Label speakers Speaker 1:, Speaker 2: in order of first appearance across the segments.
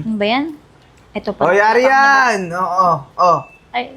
Speaker 1: Ano ba yan? Ito pa.
Speaker 2: Hoy, Arian! Oo, oo.
Speaker 1: Ay,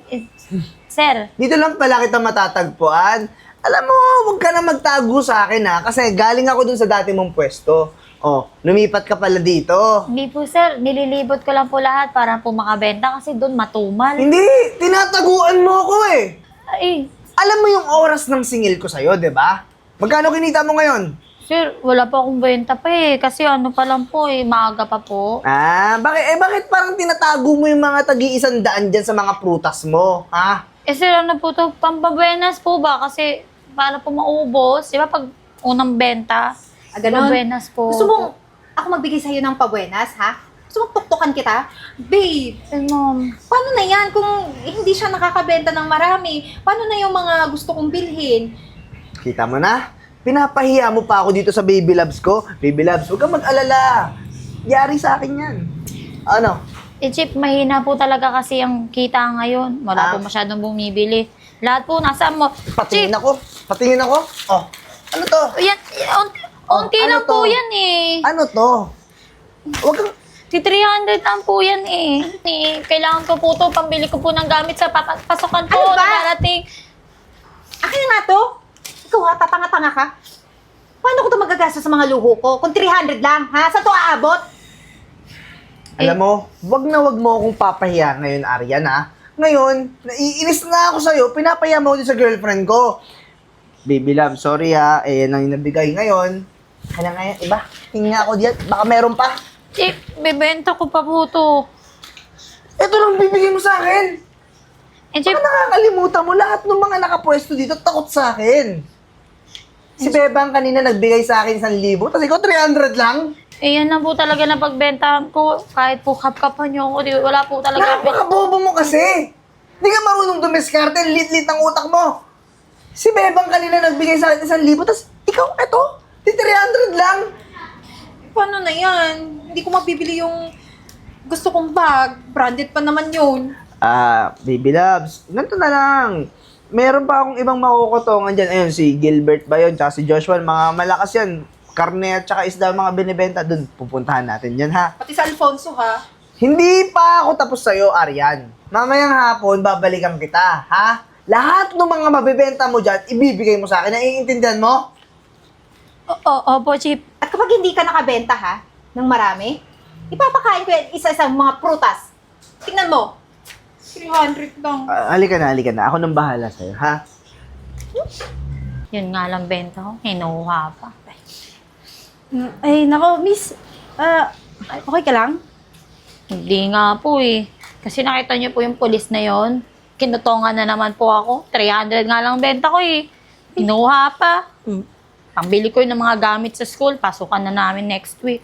Speaker 1: sir,
Speaker 2: Dito lang pala kita matatagpuan. Alam mo, huwag ka na magtago sa akin ha, kasi galing ako dun sa dati mong pwesto. Oh, lumipat ka pala dito.
Speaker 1: hindi po sir, nililibot ko lang po lahat para po makabenta kasi doon matumal.
Speaker 2: Hindi, tinataguan mo ako eh.
Speaker 1: Ay,
Speaker 2: Alam mo yung oras ng singil ko sa'yo, di ba? Magkano kinita mo ngayon?
Speaker 1: sir, wala pa akong benta pa eh. Kasi ano pa lang po eh, maaga pa po.
Speaker 2: Ah, bakit parang tinatago mo yung mga tagi-100 dyan sa mga prutas mo, ha?
Speaker 1: Eh sir, ano po to? Pampabuenas po ba? Kasi para po maubos. Di ba pag unang benta,
Speaker 3: Ganon.
Speaker 1: pabuenas po.
Speaker 3: Gusto mong ako magbigay sa'yo ng pabuenas, ha? Gusto mong tuktukan kita? Babe,
Speaker 1: Eh ma'am,
Speaker 3: paano na yan kung hindi siya nakakabenta ng marami? Paano na yung mga gusto kong bilhin?
Speaker 2: Kita mo na? Pinapahiya mo pa ako dito sa Baby Loves ko. Baby Loves, huwag kang mag-alala. Yari sa akin yan. Ano?
Speaker 1: eh Chip, mahina po talaga kasi ang kita ngayon. Wala po masyadong bumibili. Lahat po nasa mo.
Speaker 2: Patingin ako. Patingin ako. Oh, ano to?
Speaker 1: Yan, unti
Speaker 2: ano
Speaker 1: lang po
Speaker 2: to?
Speaker 1: yan eh.
Speaker 2: Ano to? Huwag kang...
Speaker 1: Si 300 lang po yan eh. Kailangan ko po to, pambili ko po ng gamit sa pasokan po
Speaker 3: Ano ba?
Speaker 1: na darating.
Speaker 3: Akin na nga to? Ikaw ha, tatanga-tanga ka? Paano ko to magagastos sa mga luho ko? Kung 300 lang, ha? Saan to aabot?
Speaker 2: Alam mo, wag mo akong papahiya ngayon, Arian, ha? Ngayon, naiinis na ako sa'yo, pinapahiya mo din sa girlfriend ko. Baby love, sorry ha, eh, yan lang yung nabigay ngayon. Kaya nga yan, iba, tingin nga ako diyan, baka meron pa.
Speaker 1: Chip, bebenta ko pa po to.
Speaker 2: Ito lang bibigay mo sa akin.
Speaker 1: Eh Chip,
Speaker 2: Baka nakakalimutan mo, lahat ng mga nakapwesto dito takot sa akin. Si Bebang kanina nagbigay sa akin 1,000, tapos ikaw 300 lang.
Speaker 1: eh yan lang po talaga na pagbentahan ko. Kahit po kapkapan niyo ako, wala po talaga.
Speaker 2: Napakabobo mo kasi. Hindi ka marunong dumiskarte, lit-lit ang utak mo. Si Bebang kanina nagbigay sa akin 1,000, tapos ikaw, eto, 300 lang.
Speaker 3: Paano na yan? Hindi ko mabibili yung gusto kong bag. Branded pa naman yun.
Speaker 2: Baby loves, ganito na lang. Meron pa akong ibang makukutongan dyan. Ayun, si Gilbert ba yun, tsaka si Joshua, mga malakas yan. Karne at tsaka isda mga binibenta dun. Pupuntahan natin yan, ha?
Speaker 3: Pati sa Alfonso, ha?
Speaker 2: Hindi pa ako tapos sa'yo, Arian. Mamayang hapon, babalikan kita, ha? Lahat ng mga mabibenta mo dyan, ibibigay mo sa akin. Naiintindihan mo?
Speaker 1: Opo, Chip.
Speaker 3: At kapag hindi ka nakabenta, ha? Ng marami, ipapakain ko yan isa-isang mga prutas. Tingnan mo. 300 lang.
Speaker 2: Halika na. Ako nang bahala sa'yo, ha?
Speaker 1: Yun nga lang benta ko. Hinuha pa.
Speaker 4: Ay, nako, miss. Okay ka lang?
Speaker 1: Hindi nga po eh. Kasi nakita niyo po yung pulis na yon. Kinutongan na naman po ako. 300 nga lang benta ko eh. Hinuha pa. Pambili ko yun ng mga gamit sa school. Pasukan na namin next week.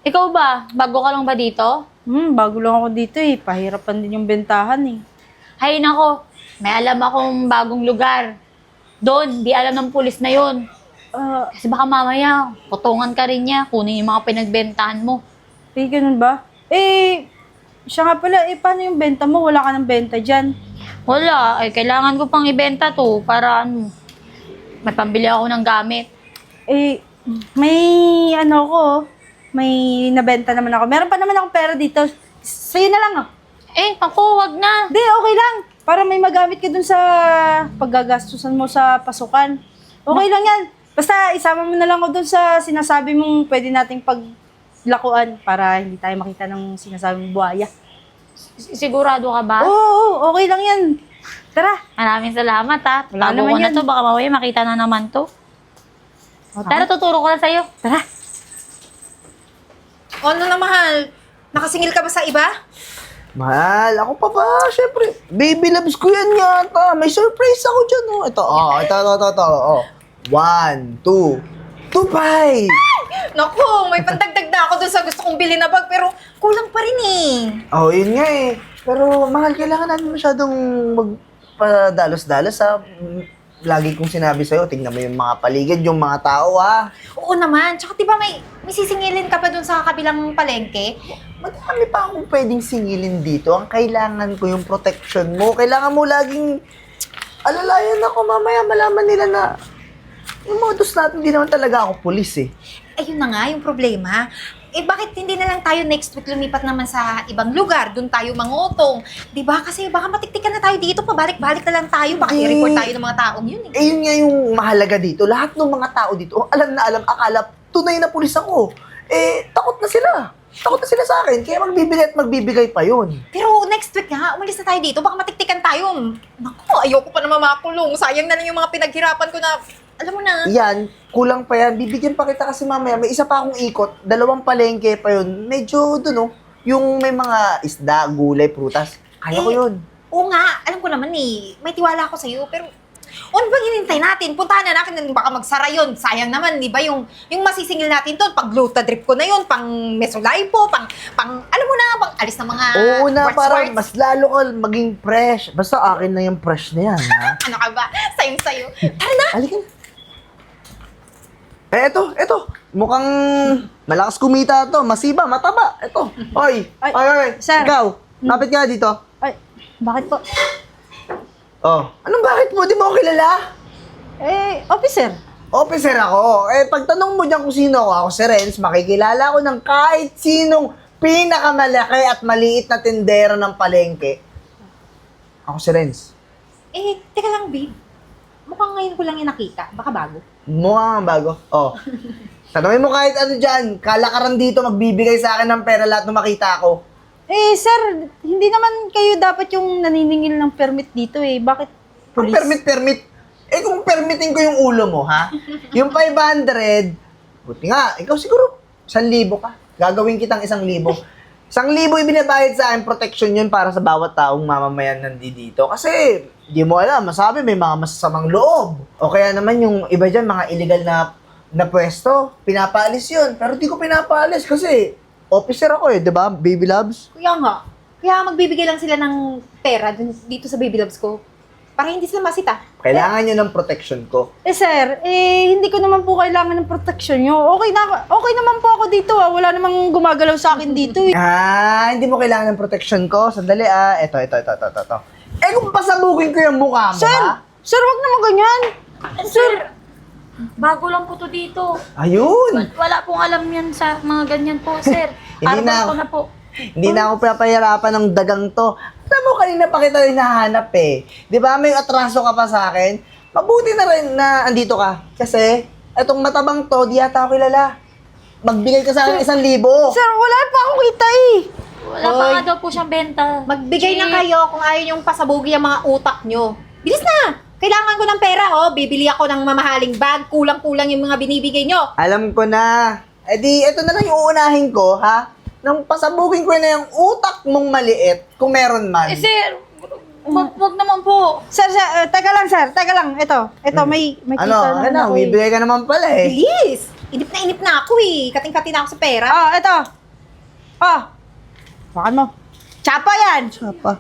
Speaker 1: Ikaw ba? Bago ka lang ba dito?
Speaker 4: Bago lang ako dito eh. Pahirapan din yung bentahan eh.
Speaker 1: Hay nako, may alam akong bagong lugar. Doon, di alam ng pulis na yon. Kasi baka mamaya, kutungan ka rin niya. Kunin yung mga pinagbentahan mo.
Speaker 4: Ganun ba? Siya nga pala, paano yung benta mo? Wala ka ng benta dyan.
Speaker 1: Wala, ay kailangan ko pang ibenta to para ano, may pambili ako ng gamit.
Speaker 4: May may nabenta naman ako. Meron pa naman akong pera dito. Sa'yo na lang oh.
Speaker 1: Ako, wag na.
Speaker 4: Hindi, okay lang. Para may magamit ka dun sa paggagastusan mo sa pasukan. Okay lang yan. Basta isama mo na lang ako dun sa sinasabi mong pwede nating paglakuan para hindi tayo makita ng sinasabing buhaya.
Speaker 1: Sigurado ka ba?
Speaker 4: Oo, okay lang yan. Tara.
Speaker 1: Maraming salamat ha.
Speaker 4: Wala
Speaker 1: Tago
Speaker 4: naman
Speaker 1: ko na
Speaker 4: yan.
Speaker 1: to, baka mamaya makita na naman to. Tara, tuturo ko na sa'yo.
Speaker 4: Tara.
Speaker 3: Ano na, mahal? Nakasingil ka ba sa iba?
Speaker 2: Mahal, ako pa ba? Siyempre, baby loves ko yan yata. May surprise ako dyan, oh. Ito. 1, 2, 2, 5.
Speaker 3: Naku, may pandagdag na ako dun sa gusto kong bilhin na bag, pero kulang pa rin eh.
Speaker 2: Oh, yun nga eh. Pero mahal, kailangan natin masyadong magpadalos-dalos ha. Lagi kong sinabi sa'yo, tingnan mo yung mga paligid, yung mga tao ha.
Speaker 3: Oo naman. Tsaka diba may sisingilin ka pa dun sa kabilang palengke?
Speaker 2: Madami pa akong pwedeng singilin dito. Ang kailangan ko yung protection mo. Kailangan mo laging alalayan ako. Mamaya malaman nila na yung modus natin, hindi naman talaga ako pulis eh.
Speaker 3: Ayun na nga yung problema. bakit hindi na lang tayo next week lumipat naman sa ibang lugar? Doon tayo mangutong. Di ba? Kasi baka matiktikan na tayo dito. Pabalik-balik na lang tayo. Baka i-report tayo ng mga taong yun.
Speaker 2: Eh, yun nga yung mahalaga dito. Lahat ng mga tao dito, alam na alam, akala, tunay na pulis ako. Eh, takot na sila. Takot na sila sa akin. Kaya magbibigay pa yun.
Speaker 3: Pero next week nga, umalis na tayo dito. Baka matiktikan tayo. Naku, ayoko pa naman makulong. Sayang na lang yung mga pinaghirapan ko na, alam mo na.
Speaker 2: Yan, kulang pa yan. Bibigyan pa kita kasi mamaya. May isa pa akong ikot. 2 palengke pa yun. Medyo doon, yung may mga isda, gulay, prutas. Kaya ko yun.
Speaker 3: Oo nga, alam ko naman may tiwala ako sa'yo. Pero, ano bang hinintay natin? Puntahan na natin, baka magsara yun. Sayang naman, di ba? Yung masisingil natin doon, pag gluta drip ko na yun, pang mesolaipo, pang, alam mo na, pang alis na mga
Speaker 2: Oo na, para
Speaker 3: warts.
Speaker 2: mas lalo ka maging fresh. Basta akin na yung fresh na yan, ha?
Speaker 3: Ano ka ba? Sayang-sayo. Tara na!
Speaker 2: Halika na. Eto. Mukhang malakas kumita to. Masiba, mataba. Eto. Oy,
Speaker 4: sir.
Speaker 2: Ikaw, kapit nga dito.
Speaker 4: Ay, bakit po?
Speaker 2: Oh, anong bakit mo? Di mo ako kilala?
Speaker 4: Officer.
Speaker 2: Officer ako. Eh, pagtanong mo dyan kung sino ako si Renz, makikilala ko ng kahit sinong pinakamalaki at maliit na tindera ng palengke. Ako si Renz.
Speaker 3: Teka lang, babe. Mukhang ngayon ko lang yung nakita. Baka bago.
Speaker 2: Mukhang bago. Oh. Tanungin mo kahit ano dyan. Kalakaran dito magbibigay sa akin ng pera lahat ng makita ko.
Speaker 4: Sir, hindi naman kayo dapat yung naniningil ng permit dito Bakit
Speaker 2: Kung
Speaker 4: police?
Speaker 2: permit. Eh kung permitin ko yung ulo mo, ha? Yung 500, buti nga, ikaw siguro 1,000 ka. Gagawin kitang 1,000. 1,000 ibinabayad sa akin, protection yun para sa bawat taong mamamayan nandito. Kasi, di mo alam, masabi may mga masasamang loob. O kaya naman yung iba dyan, mga illegal na pwesto, pinapaalis yun. Pero di ko pinapaalis kasi officer ako di ba, baby loves?
Speaker 3: Kaya nga. Kaya magbibigay lang sila ng pera dito sa baby loves ko. Para hindi sila masita.
Speaker 2: Kailangan nyo ng protection ko.
Speaker 4: Sir, hindi ko naman po kailangan ng protection nyo. Okay naman po ako dito Wala namang gumagalaw sa akin dito
Speaker 2: Hindi mo kailangan ng protection ko. Sandali Ito. Eh kung pasabukin ko yung mukha mo, ha?
Speaker 4: Sir, wag naman ganyan.
Speaker 1: Sir, bago lang po to dito.
Speaker 2: Ayun!
Speaker 1: Wala pong alam yan sa mga ganyan po, sir.
Speaker 2: Hindi na
Speaker 1: Arbor
Speaker 2: ako-
Speaker 1: ko na po.
Speaker 2: Hindi na ako papahirapan ng dagang to. Alam mo, kanina pa kita hinahanap Di ba, may atraso ka pa sa akin? Mabuti na rin na andito ka. Kasi, etong matabang to, di yata ako kilala. Magbigay ka sa akin 1,000.
Speaker 4: Sir, wala pa akong kita
Speaker 1: Wala pa nga daw po siyang benta.
Speaker 3: Magbigay na
Speaker 1: Chief.
Speaker 3: kayo kung ayaw yung pasabugi ang mga utak nyo. Bilis na! Kailangan ko ng pera, Bibili ako ng mamahaling bag. Kulang-kulang yung mga binibigay nyo.
Speaker 2: Alam ko na. Eh di, ito na lang yung uunahin ko, ha? Nang pasabugin ko na yung utak mong maliit, kung meron man.
Speaker 1: Sir, wag naman po.
Speaker 4: Sir, teka lang. Ito, may
Speaker 2: Ano?
Speaker 4: kita naman ako
Speaker 2: Bibigay ka naman pala
Speaker 3: Bilis! Inip na ako Kating-kating na ako sa pera.
Speaker 4: ito. Bakan mo. Tsapa yan.
Speaker 2: Apa?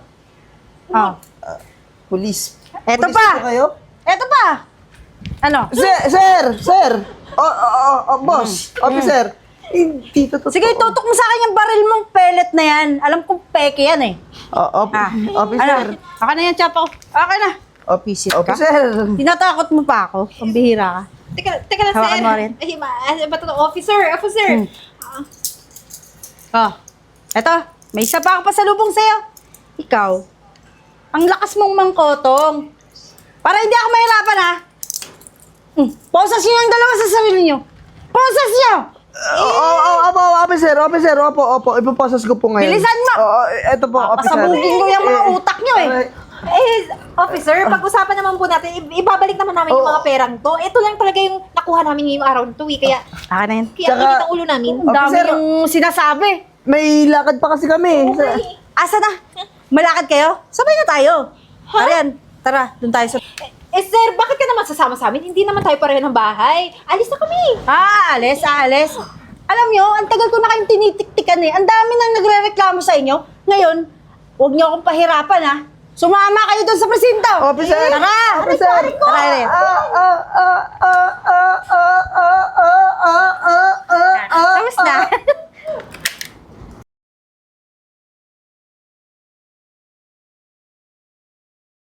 Speaker 2: Police.
Speaker 4: Eto
Speaker 2: Police
Speaker 4: pa.
Speaker 2: po kayo?
Speaker 4: Ito pa. Ano?
Speaker 2: Sir! Boss, officer. Hindi to totoo.
Speaker 4: Sige, tutok mo sa akin yung baril mong pellet na yan. Alam kong peke yan
Speaker 2: Officer.
Speaker 4: Aka na yan, tsapa ko. Aka na. Officer ka?
Speaker 2: Officer.
Speaker 4: Tinatakot mo pa ako. Pambihira ka.
Speaker 3: Teka lang,
Speaker 4: Hawakan
Speaker 3: sir.
Speaker 4: mo rin.
Speaker 3: Ba ito? Officer!
Speaker 4: Eto, may isa pa ako pasalubong sa'yo. Ikaw, ang lakas mong mangkotong. Para hindi ako mahirapan, Posas nyo yung dalawa sa sarili nyo. Posas nyo!
Speaker 2: Officer, opo. Ipaposas ko po ngayon.
Speaker 4: Bilisan mo!
Speaker 2: Ito po, officer.
Speaker 4: Pasabugin ko yung mga utak nyo,
Speaker 3: Officer, pag-usapan naman po natin, ibabalik naman namin yung mga perang to. Ito lang talaga yung nakuha namin ngayong araw nito Kaya,
Speaker 4: Aka na yan.
Speaker 3: ang init ang ulo namin.
Speaker 4: Ang dami
Speaker 2: Officer,
Speaker 4: yung sinasabi.
Speaker 2: May lakad pa kasi kami.
Speaker 4: Asa na? Malakad kayo? Sabay na tayo. Arian, tara, dun tayo sa...
Speaker 3: Sir, bakit ka naman sasama sa amin? Hindi naman tayo pareho ng bahay. Alis na kami.
Speaker 4: Alis. Alam nyo, ang tagal ko na kayong tinitiktikan Ang dami nang nagre-reklamo sa inyo. Ngayon, huwag nyo akong pahirapan Sumama kayo doon sa presinto.
Speaker 2: Officer!
Speaker 4: Tara!
Speaker 2: Officer!
Speaker 4: Tara, Arian.